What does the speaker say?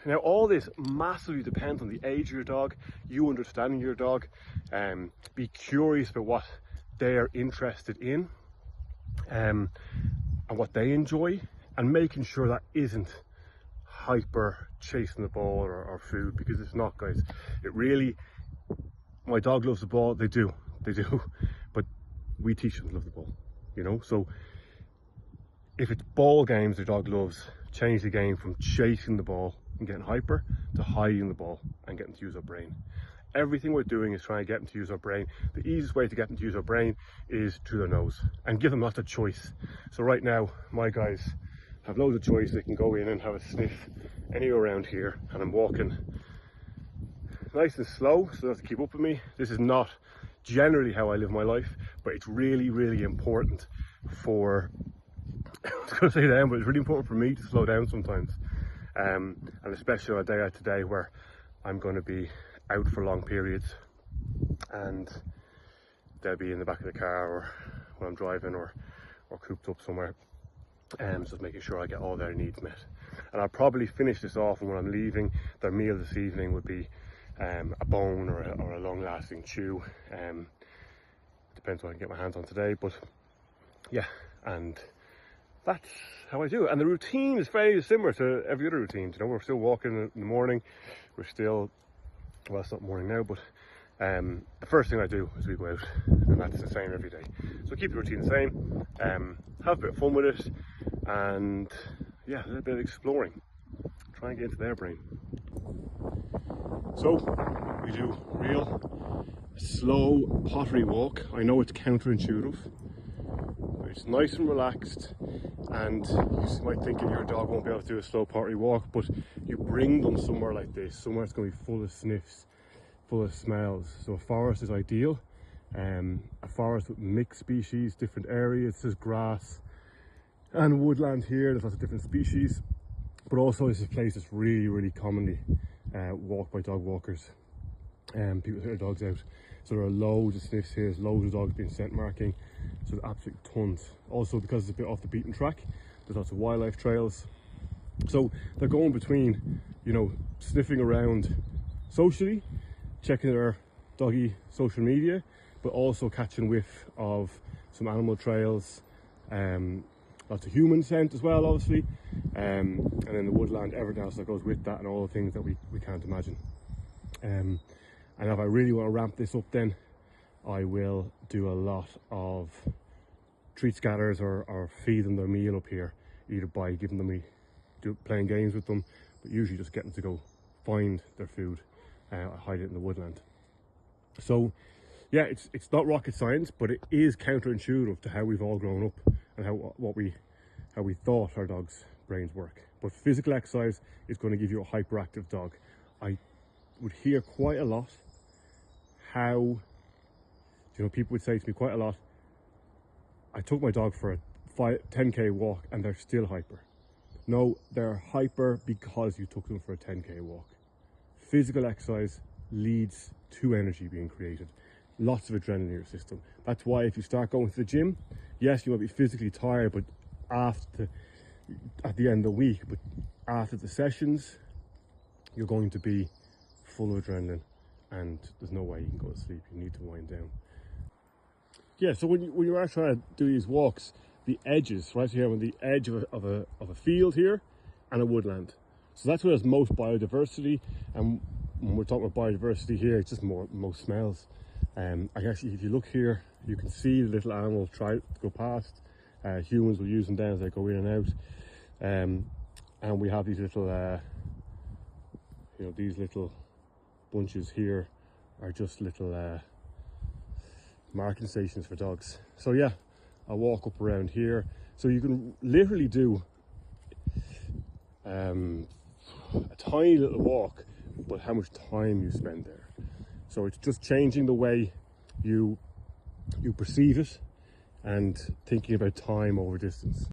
Now, all this massively depends on the age of your dog, you understanding your dog, be curious about what they're interested in, and what they enjoy, and making sure that isn't hyper chasing the ball or food, because it's not, guys. It really, my dog loves the ball, they do, but we teach them to love the ball, you know. So if it's ball games the dog loves, change the game from chasing the ball and getting hyper to hiding the ball and getting to use our brain. Everything we're doing is trying to get them to use our brain. The easiest way to get them to use our brain is through their nose, and give them lots of choice. So right now, my guys have loads of choice. They can go in and have a sniff anywhere around here, and I'm walking nice and slow, so they have to keep up with me. This is not generally how I live my life, but it's really, really important for, I was going to say them, but it's really important for me to slow down sometimes. And especially on a day like today where I'm going to be out for long periods, and they'll be in the back of the car or when I'm driving or cooped up somewhere. Just making sure I get all their needs met. And I'll probably finish this off, and when I'm leaving, their meal this evening would be a bone or a long-lasting chew. Depends what I can get my hands on today, but yeah, and that's how I do it. And the routine is very similar to every other routine. You know, we're still walking in the morning. We're still, well, it's not morning now, but the first thing I do is we go out, and that's the same every day. So keep the routine the same, have a bit of fun with it, and yeah, a little bit of exploring. Try and get into their brain. So we do real slow pottery walk. I know it's counterintuitive, but it's nice and relaxed, and you might think your dog won't be able to do a slow pottery walk, but you bring them somewhere like this, somewhere that's going to be full of sniffs, full of smells. So a forest is ideal. A forest with mixed species, different areas. There's grass and woodland here. There's lots of different species, but also it's a place that's really, really commonly walked by dog walkers. People take their dogs out. So there are loads of sniffs here. There's loads of dogs being scent marking. So there's absolute tons. Also, because it's a bit off the beaten track, there's lots of wildlife trails. So they're going between, you know, sniffing around socially, checking their doggy social media, but also catching whiff of some animal trails, lots of human scent as well, obviously, and then the woodland, everything else that goes with that, and all the things that we can't imagine. And if I really want to ramp this up, then I will do a lot of treat scatters or feed them their meal up here, either by giving them playing games with them, but usually just getting to go find their food, hide it in the woodland. So yeah, it's not rocket science, but it is counterintuitive to how we've all grown up and how we thought our dogs' brains work. But physical exercise is going to give you a hyperactive dog. I would hear quite a lot how, you know, people would say to me quite a lot, I took my dog for a 10k walk and they're still hyper. No, they're hyper because you took them for a 10k walk. Physical exercise leads to energy being created. Lots of adrenaline in your system. That's why if you start going to the gym, yes, you might be physically tired, but at the end of the week, but after the sessions, you're going to be full of adrenaline, and there's no way you can go to sleep. You need to wind down. Yeah, so when you are trying to do these walks, the edges, right here on the edge of a field here and a woodland. So that's where there's most biodiversity, and when we're talking about biodiversity here, it's just most smells. I guess if you look here, you can see the little animals try to go past. Humans will use them down as they go in and out. And we have these little, you know, these little bunches here are just little marking stations for dogs. So yeah, I walk up around here. So you can literally do a tiny little walk, but how much time you spend there. So it's just changing the way you perceive it and thinking about time over distance.